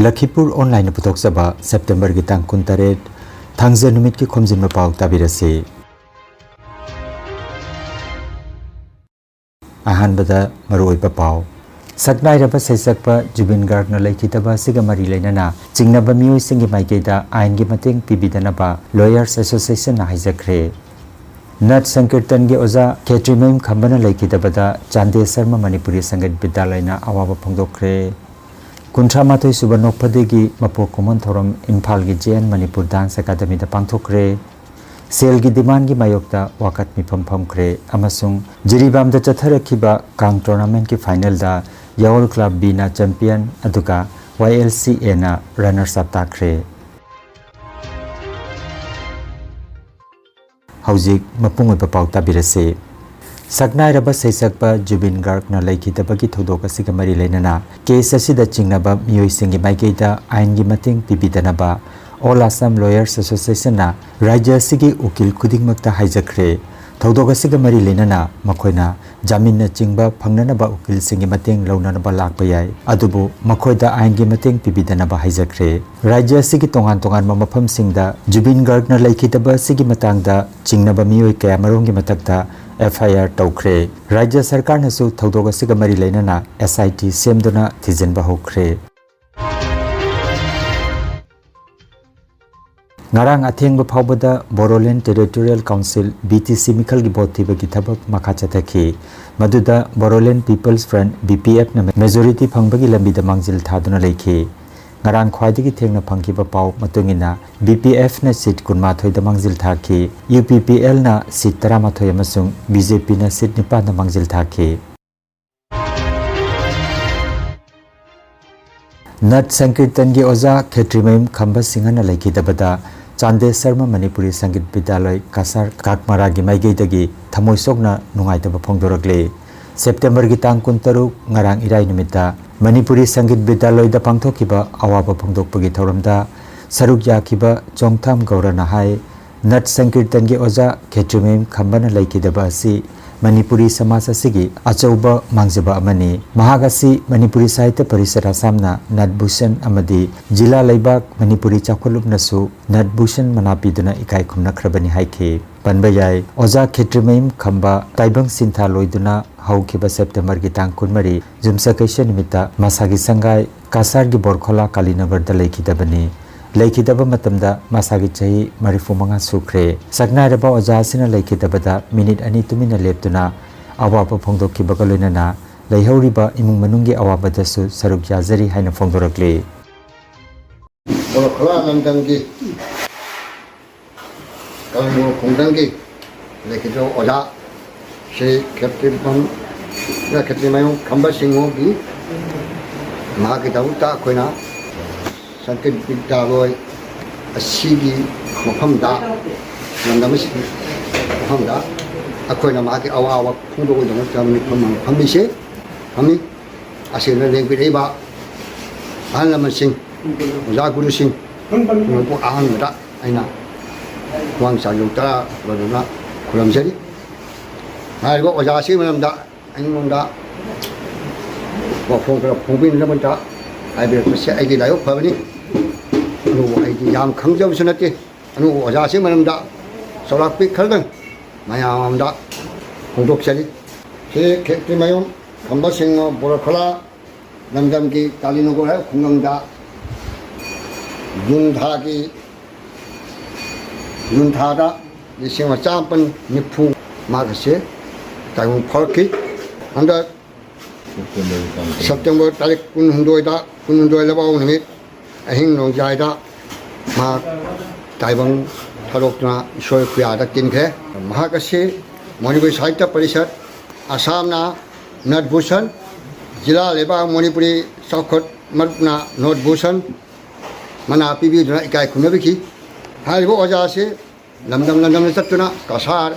Lakhipur online putok saba September ki tang kuntaret thangze numit ki Khomjinba Pao tabirase. Ahan bada maroi pa pao. Saknai raba saisakpa Jubin Garg na laikitaba sigamari lainana chingnaba mioi singi maikeda ain gi mateng pibidanaba Lawyers Association na haijakre. Nat Sankirtan gi oza Ketrimem khambana laikitabada Chande Sarma Manipuri Sangat Bidyalay na awaba phongdokre. Kuntra matoi suba nokpadegi mapo common thoram Imphal gi JN Manipur Dance Academy da pangthokre. Sel gi demand gi mayokta wakat mifam phamkre amasung Jiribam da chatharakhiba Kang tournament ki final da Yaol Club B na champion aduga YLCA na runners up takre. Haujik mapung oiba pau tabirase. Saknai raba saisakpa Jubin Garg na laikitabagi thodok asiga mari lainana case asida chingnaba mioi singi maikeida ain gi mating pibidanaba All Assam Lawyers Association na Rajya Sigi Ukil Kudingmakta haijakre. Thodok asiga mari lainana makoina jamin na chingba phangnanaba ukil singi mateng launanaba lakpa yai adubu makoida ain gi mateng pibidanaba haijakre. Rajya Sigi tongan mafam singda Jubin Garg na laikitaba sigi matangda chingnaba mioi kaya marong gi matakta FIR tawkre. Rajya Sarkar nasu thodok asiga mari lainana SIT semduna thijenba hokre. Ngarang athengba phawbada Bodoland Territorial Council BTC Mikhal gi vote thibagi thabak makha chathaki maduda Bodoland People's Front BPF na majority phangbagi lambida mangjil thaduna leikhi. Ngarang khwaidagi thengna phangkiba paw matungina BPF na seat kunmathoi da mangjil thaki UPPL na seat 13 amasung BJP na seat 9 na mangjil thaki. Nat Sankirtan gi oza Ketrimem khamba singana laikidabada Chande Sarma Manipuri Sangit Bidyalay Kasar Kakmara gi maigeidagi thamoisokna nungaitaba phongdorakle. September gi tang 13 ngarang irai numita Manipuri Sangit Bidyalay da pangthokiba awaba phongdokpagi thoramda saruk yakiba Chongtham Gaurana hai Nat Sankirtan gi oza Ketrimem khambana laikidaba asi Manipuri Samasa Sigi Achauba Mangjaba Amani Mahagasi Manipuri Sahitya Parishad Assamna Natbhushan Amadi Jila Laibak Manipuri Chakholup Nasu Natbhushan Manapiduna Ikai Khumnakrabani Haike Panbayai Oza Ketrimem Khamba Taibang Sintha Loiduna Haukiba September gi tang 13 Jumsa Kaisha Nimita Masagi Sangai Kasar gi Borkhola Kalinagar da laikidabani Laikidaba matamda masagi chahi marifu manga sukre. Saknai raba oza asina laikidabada minute ani tumina leptuna awaba phongdokki bagaloinana laihoriba imung manunggi awabadasu saruk yazari haina phongdorakle. Borkhola namdamgi kalmo phongdamgi laikido oza se Ketrimem khamba singhogi mahagi dauta koina Sangkit Bidyalay asigi mafamda namdamasi mafamda akoina maki awawa phungdo dong jamni phamise phami asina lengpireba ahlamasing jaguru sing ko ahamda aina wangsa yutara baduna kulamjari haigo ojasi manamda angmonda wa phobin namanta aibe se aigi layo phabani anu aigi yam khangjab sunate anu ojasi manamda solak pi khaldang mayamda hongdok chali se Ketrimem khamba singho Borkhola namdam ki Kalinagar hai khungangda yunthada lising champan nipu magase taung phorki anda September tarik kunhundoi labau nimit ahing nongjaida ma taibang tharokna isoi kuyada tinkhe mahakasi Manipuri Sahitya Parishad Assam na Natbhushan Jila Leba Manipuri Chakhot Marna Natbhushan mana pibi duna ikai kunabiki haibo ojase lamdam satuna kasar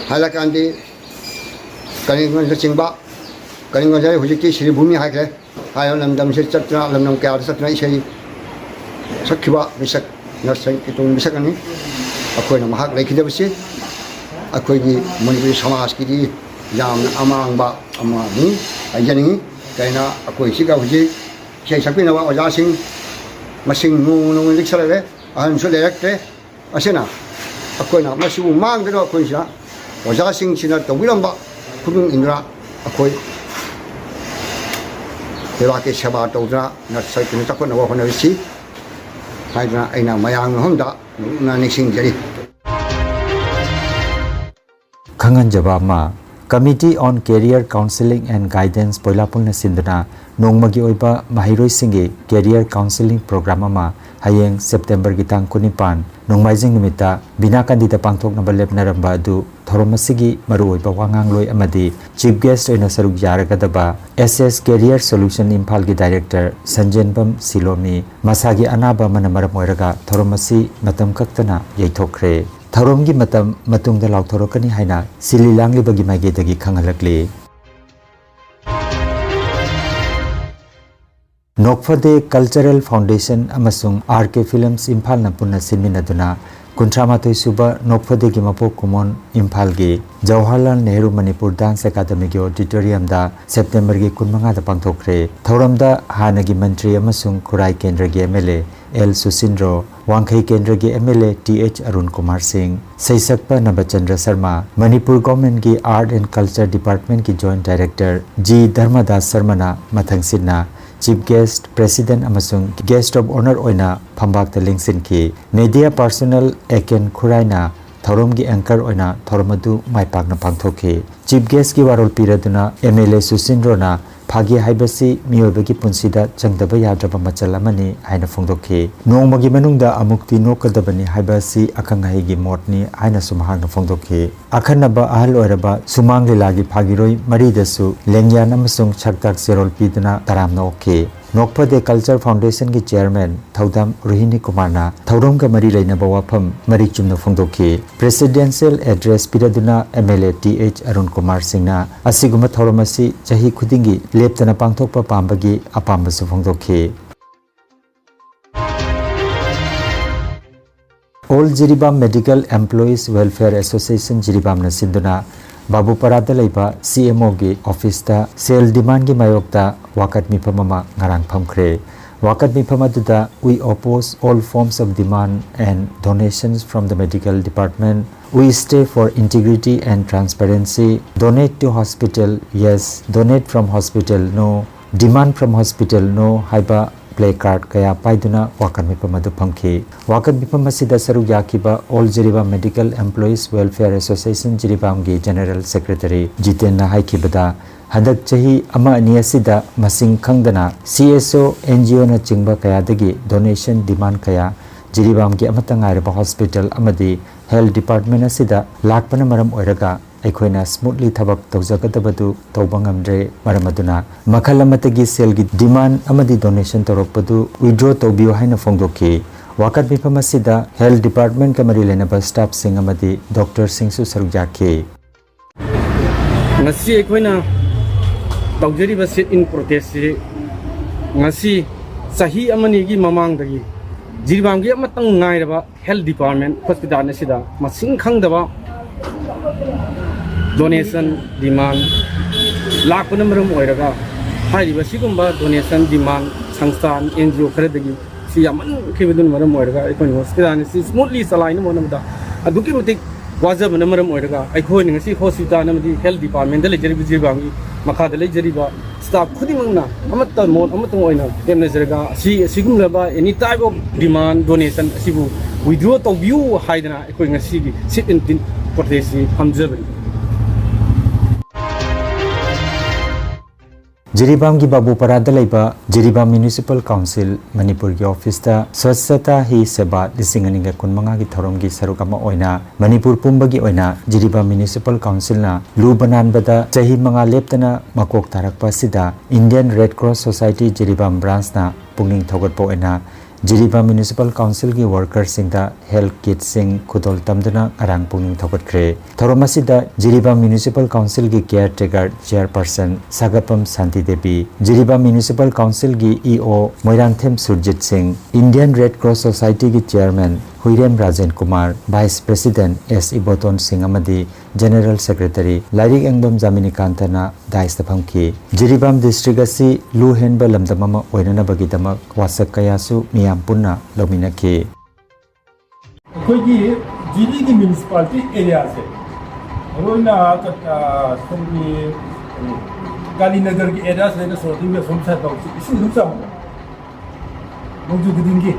halakandi kaningon chingba kaningon jai hujiki Sri Bhumi haikre hayo lamdam se chatna lamdam kya satna isai sakhiba misak nasang kitong misakani akoina mahak laikidabasi akoigi Manipuri Samaj ki yam amangba amani ajani kaina akoi siga huji ใช้สักพี่น้องว่าจะสิ่งมาสิ่งนูลิกสเลยอันสุดเล็กเลยอาเช่นน่ะคนน่ะมาสู้มั่งก็ได้คนสินะว่าจะสิ่งที่น่ะต้องวิลำบากคุณอินทราคนเวลาเกี่ยวกับตัวน่ะนัดใส่คนจักคนว่าคนนั้นสิไอ้น่ะไอ้น่ะมายังห้องด่านั่นนี่สิ่งเจริญขังอันจบมา Committee on Career Counseling and Guidance Poilapulna Sinduna Nongmagi Oiba Mahiroi Singi Career Counseling Program ama Hayeng September Gitang Kunipan Nongmaijing Numita Bina Kandida Pangthok na balep na ramba adu Thoromasigi Maru Oiba Wangang Loi Amadi Chief Guest Oina Saruk Yaragadaba SS Career Solution Imphal gi Director Sanjenbam Silomi Masagi Anaba Manamaram Oiraga Thoromasi Matam Kaktana Yaithokre Tharomgi matam matungda lauthorokani haina sililangli bagi maigedagi khangalakle Nokphade Cultural Foundation amasung RK Films Imphal na punna sinminaduna Kuntramatoi suba Nokphade gi mapok kumon Imphal gi Jawaharlal Nehru Manipur Dance Academy gi auditorium da September gi 15 da pangthokre Thoramda hanagi mantri amasung Khurai Kendra gi MLA L Susindro Wangkhai Kendra gi MLA TH Arun Kumar Singh Saisakpa Nabachandra Sharma Manipur Government gi Art and Culture Department gi Joint Director G Dharmadas Sharmana mathangsinna Chief Guest President amasung Guest of Honor oina phambak ta lingsin ki Media Personnel Eken Khuraina Thoromgi anchor oina Thoromadu maipakna pangthoki Chief Guest ki warol piraduna MLA Susindro na Phagi haibasi miyobagi punsida changdaba yadraba machal amani haina phongdokhi nongmagi manungda amukti nokadabani haibasi akhangai gi motni haina sumhangna phongdokhi akhanaba ahal oiraba sumang lilagi phagiroi maridasu lengyan amasung chaktak serol piduna taramna okhe Nokphade Culture Foundation ki Chairman Thaudam Rohini Kumarna Thauramga mari leinaba wafam mari chumna phongdokhi Presidential Address piraduna MLA TH Arun Kumar Singhna asiguma thauramasi chahi khudingi leptana pangthokpa pambagi apambasu phongdokhi All Jiribam Medical Employees Welfare Association Jiribam na sinduna Babu Parada Leiba CMO gi office ta sale demand gi mayokta wakat mipamama ngarang phamkhre wakat mipamaduda we oppose all forms of demand and donations from the medical department we stay for integrity and transparency donate to hospital yes donate from hospital no demand from hospital no haiba play card kaya paiduna wakat mipamadu phamkhi wakat mipamasida saruk yakiba all Jiribam Medical Employees Welfare Association Jiribam gi General Secretary Jitenna haikibada hadak chahi ama aniasida masing khangdana CSO NGO na chingba kaya dagi donation demand kaya Jiribam gi amatangairaba hospital amadi health department asida lakpana maram oiraga aikoina smoothly thabak tawjagadabadu tawbangamdre maramaduna makhalamati sel gi demand amadi donation torokpadu withdraw tawbiyo haina phongdokhi wakat bipamasida health department kamari lenaba staff sing amadi doctor singsu sarujaki ngasi aikoina tawjari ba sit in protest ngasi sahi amani gi mamang dagi Jiribam gi amatang ngairaba health department hospital asida masing khangdaba donation demand lakpana maram oiraga hariba sigumba donation demand sangstan NGO kharadagi si yaman khibadun maram oiraga aikoni hospital ni smoothly salai na monamda aduki mutik wajab na maram oiraga aikoi ni ngasi hospital na madi health department da lejari Jiribam gi makhada lejari ba staff khudimangna amatta mon amatang oina temna jaraga si sigumlaba any type of demand donation asibu withdraw to view haidana aikoi ngasi gi sit in protest hamjabri Jiribam gi Babu Parada Leiba Jiribam Municipal Council Manipur gi office ta Swachhata hi seba lisinganinga kunmanga gi thorom gi sarukama oina Manipur pumba gi oina Jiribam Municipal Council na lubanan bada chahi manga leptana makok tarakpa sida Indian Red Cross Society Jiribam branch na pungning thogatpo oina Jiribam Municipal Council gi workers singda health kit sing khudol tamdana arang pungning thogatkre thoromasida Jiribam Municipal Council gi caretaker chairperson Sagapam Santi Devi Jiribam Municipal Council gi EO Moiranthem Surjit Singh Indian Red Cross Society gi chairman Huirem Rajan Kumar, Vice President S. Iboton Singh Amadi, General Secretary, Lairik Engbam Jamini Kantana, Dais the Pamki. Jiribam District Asi, Lu Henba Lamdamama, Oinana Bagitama, Wasakayasu, Miampuna, Lominaki. Kogi, Jiri municipality areas. Roina, Somni, Kalinagar areas, and the sorting of some set of issues. Mujudingi,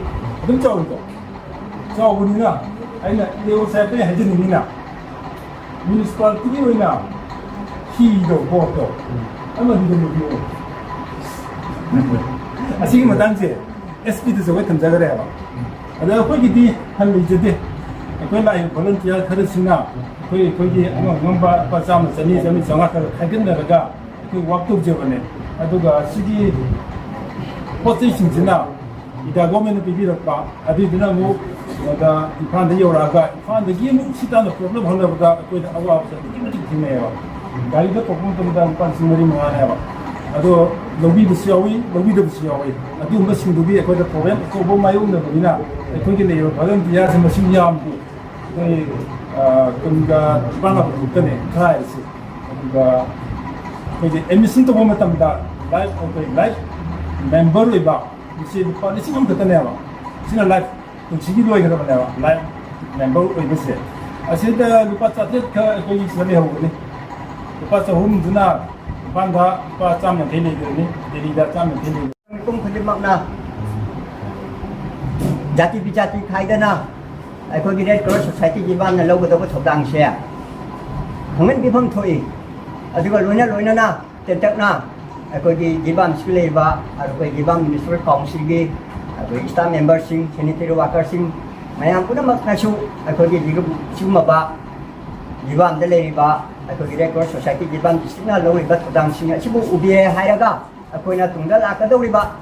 don't tell you. So, Unina, I know Saturday had in Nina. Municipality Wina, he the water. I'm a little I see Madame SP is a weapon Zagareva. And I'll put it 100 day. I feel like volunteer Karisina, Kogi, number for some Sanis and Samaka, I didn't never go. I walk to Germany. I do a city positions now. It are women to be the car. I did not move the Panda Yoraga. Found the game, sit down the problem on the with our female. I got a problem to the consumer in Manava. Although the weed is showing, the weed of showing. I do not seem to be a quite a problem. So, my own Navina, I think in the volunteers and machine yam. They come the Bana Putane, tries. And the simple moment that life member about. You see the policy of the Taneva. It's not like Chigi Loy life member of the set. I said the Pata is very holy. The Pata whom do not Panda, Patam and Tilly, they need that time and Tilly. Khomjinba Jati Bijati Kaidana. I could get Cross Society Jiban and logo of Dang share. Comment give him to it. As you go Luna, Tetana. I could give them Spileva, I could give them Minister Council, I could stand members, sanitary workers, my uncle Makashu, I could give Sumaba, give them the Leriba, I could get Cross Society, give them Stina Lowy, but dancing at Chibu Ubia Hayaga, I could not Tunga Lakadoriba,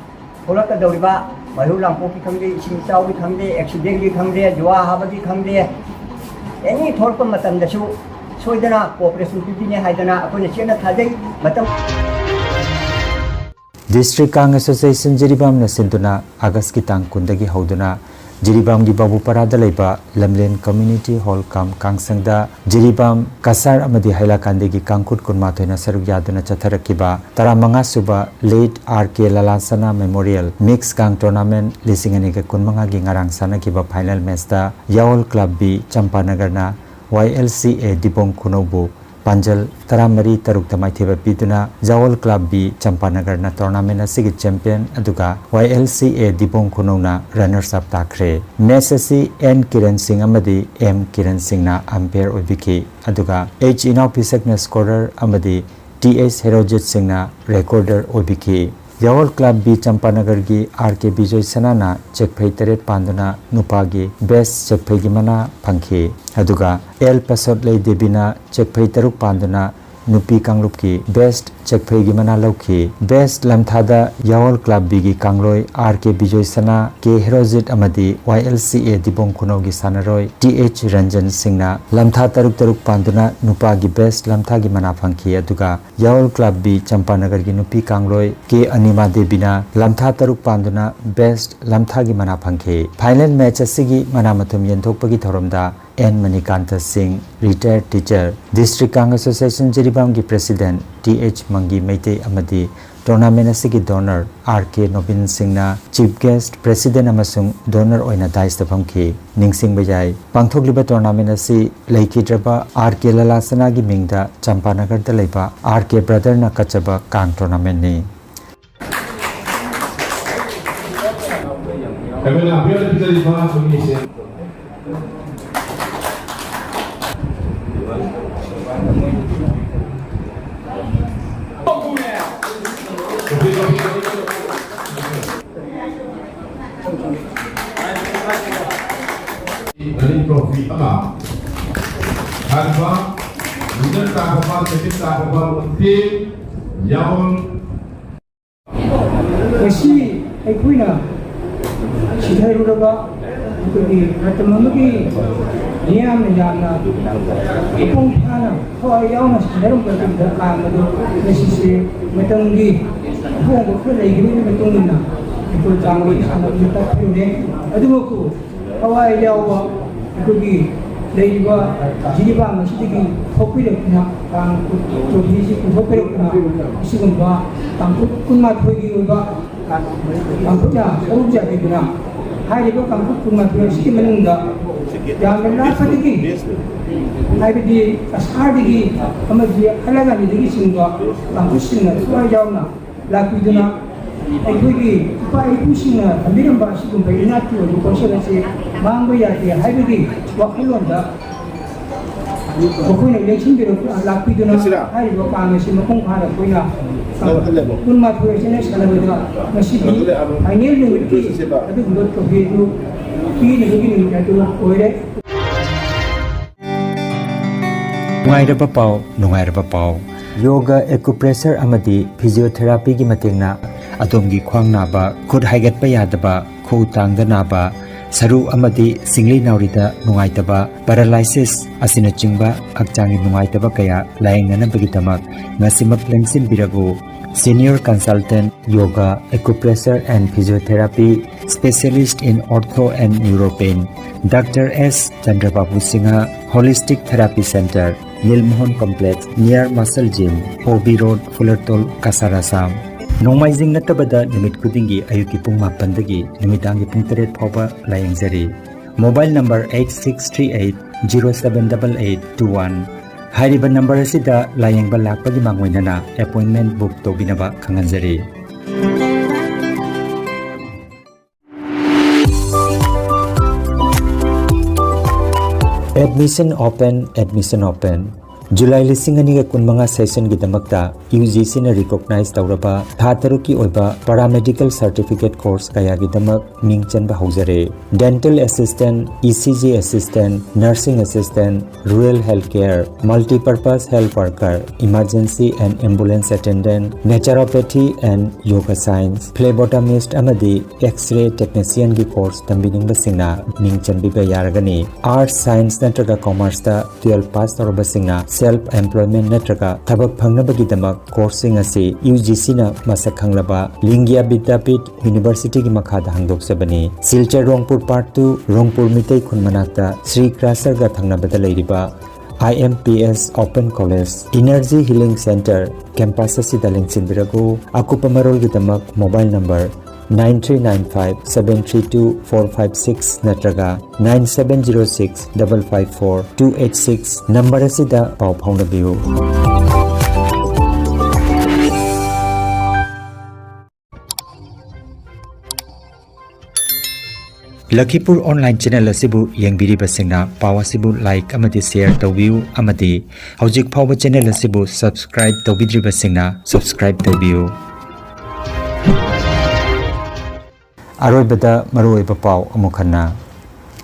Polaka Doriba, Mahulang Poki come there, Simsao come there, accidentally come there, Jua Habadi come there. Any Torpum Matam the show, Soidana, Cooperation Pidina Haidana, upon a China Tade, Matam. District Kang Association Jiribam na sintuna August ki tang kundagi hauduna Jiribam gi babu parada leiba Lamlen Community Hall kam kangsangda Jiribam Kasar amadi haila kandegi kangkut kunma thoina saruk yaduna chatharakiba taramanga suba late RK Lalasana Memorial Mix Kang Tournament lisingani ke kunmanga gi ngarang sanakiba final match da Yaol Club B Champanagarna YLCA Dibong Kunobu Panjal Taramari Taruk Tamaithiba Piduna Zawal Club B Champanagarna Tournament Asigi Champion Aduga YLCA Dibong Kunona Runners Up Takre Messi N Kiran Singh Amadi M Kiran Singh na umpire Ubiki Aduga H Inau Pisakna scorer Amadi TS Herojit Singh na recorder Ubiki Yawal Club B Champanagar gi RK Bijoy Sanana Chekphai Teret Panduna Nupagi Best Chekphai Gimana Pangki Aduga El Pasot Lei Debina Chekphai Taruk Panduna Nupi Kanglup ki Best Chekphai Gimana Lauki Best Lamthada Yawal Club B gi Kangloi RK Bijoy Sana K Herojit Amadi YLCA Dibong Kuno gi Sanaroi TH Ranjan Singh na Lamtha Taruk Taruk Panduna Nupagi Best Lamtha Gimana Pangki Aduga Yawal Club B Champanagar gi Nupi Kangloi K Anima Debina Lamtha Taruk Panduna Best Lamtha Gimana Pangki Final match asigi Manamathum Yenthokpagi Thoromda N. Manikanta Singh, retired teacher, District Kang Association Jiribam gi President TH Mangi Meitei Amadi, Tournament asigi donor RK Nobin Singh na Chief Guest President amasung donor oina dais tapamki Ningsing Bajai, Pangthokliba Tournament asi Laikhidraba RK Lalasana gi Mingda Champanagar da leiba RK Brother na kachaba Kang Tournament ni. Running trophy ama harba leader tahap second tahap team yaon Kasi ay kuina sidharu raba kuki ratamamagi niyam na ipong thana ho ayaw na sidharu pergi dakang madu nasisi matanggi ho ko ko lagi ni matungin na ito tanggi sana kita pune aduh ko thawai yawa kuki leiba jiba masjidi thopire na kang to bisi thopire na isigumba kang kunma thogi uba kangja urja dibna hai riba kang kunma thogi siki menungga yamna padiki hai bidi asardigi amaji alaga ni digi singba kang sinna thwa yauna lakiduna ꯑꯩꯈꯣꯏꯒꯤ ꯏꯄꯥ ꯏꯄꯨꯁꯤꯡꯅ ꯊꯝꯕꯤꯔꯝꯕ ꯑꯁꯤꯒꯨꯝꯕ ꯏꯅꯥꯠꯀꯤ ꯑꯣꯏꯕ ꯄꯣꯠꯁꯛ ꯑꯁꯤ ꯃꯥꯡꯕ ꯌꯥꯗꯦ ꯍꯥꯏꯕꯒꯤ ꯋꯥꯈꯜꯂꯣꯟꯗ ꯃꯈꯣꯏꯅ ꯂꯦꯡꯁꯤꯟꯕꯤꯔꯛ ꯂꯥꯛꯄꯤꯗꯨꯅ ꯍꯥꯏꯔꯤꯕ ꯀꯥꯡ ꯑꯁꯤ ꯃꯄꯨꯡ ꯐꯥꯅ ꯑꯩꯈꯣꯏꯅ 12 ꯑꯁꯤꯅ ꯁꯥꯟꯅꯕꯗ ꯉꯁꯤꯗꯤ ꯐꯥꯏꯅꯦꯜ ꯅꯨꯃꯤꯠꯀꯤ ꯑꯗꯨꯒꯨꯝꯕ ꯇ꯭ꯔꯣꯐꯤ ꯑꯗꯨ ꯄꯤꯅꯕꯒꯤ ꯅꯨꯃꯤꯠ ꯑꯗꯨ ꯑꯣꯏꯔꯦ ꯅꯨꯡꯉꯥꯏꯔꯕ ꯄꯥꯎ yoga acupressure amadi physiotherapy gi matingna adomgi khwang naba khud haigatpa yadaba khu tangda naba saru amadi singli naurida nungaitaba paralysis asina chingba akchangi nungaitaba kaya laingnana bagi tamak ngasimap lengsin biragu senior consultant yoga acupressure and physiotherapy specialist in ortho and neuropain Dr. S. Chandrababu Singha Holistic Therapy Center Nilmohon Complex near Muscle Gym OB Road Fullertol Kasarasam Nomaizing natabada nimit kudingi ayuki pung mapandagi nimitangi pung 3 phoba layangzari Mobile number 8638078821 Hairiba number asida layangba lakpagi mangwainana appointment book tobinaba khanganjari Admission open July lising aniga kunmanga session gidamakta UGC na recognize tawraba thatharuki oiba paramedical certificate course kaya gidamak mingchanba haujare dental assistant ECG assistant nursing assistant rural healthcare multi-purpose health worker emergency and ambulance attendant naturopathy and yoga science phlebotomist amadi x-ray technician gi course tambiningba singna mingchanbiba yaragani arts science natraga commerce ta 12 pass tawraba singna self employment natraga thabak phangnabagi damak coursing asi UGC na masak khanglaba Lingya Vidyapit University gi makhada hangdok sabani Silchar Rongpur Part 2 Rongpur Mitei Khunmanakta Sri Krasar ga thangnabada leiriba IMPS Open College Energy Healing Center campus asida lengsinbiragu akupa marol gi damak mobile number 9395732456 natraga 9706554286 number asida pau phaunabiu Lakhipur online channel asibu yengbiriba singna paw asibu like amadi share tawbiu amadi hojik phawba channel asibu subscribe tawbidriba singna subscribe tawbiu Aroibada maruiba paw amukhanna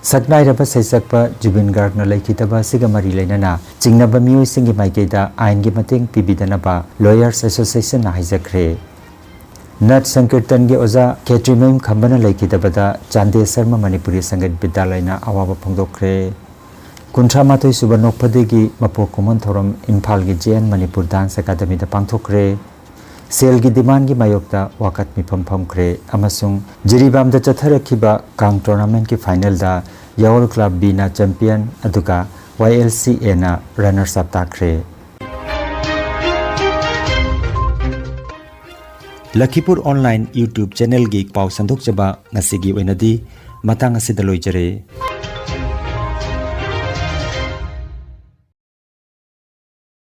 Saknairaba saisakpa Jubin Garg na laikitaba sigamari lainana chingnaba mioi singi maikeida ain gi mating pibidanaba Lawyers Association na haijakre Nat Sankirtan gi oza Ketrimaim khambana laikitabada Chande Sarma Manipuri Sangat Vidyalaya na awaba phongdokre Kunthamathoi suba nokphadegi mapok kumon thoram Imphal gi JN Manipur Dance Academy da pangthokre Sel gi demand gi mayokta wakat mifam phamkre amasung Jiribam da chatharakhiba Kang tournament ki final da Yawl Club B na champion aduga YLCA na runners up takre Lakhipur online YouTube channel gi paw sandok chaba ngasigi oinadi matang asida loijare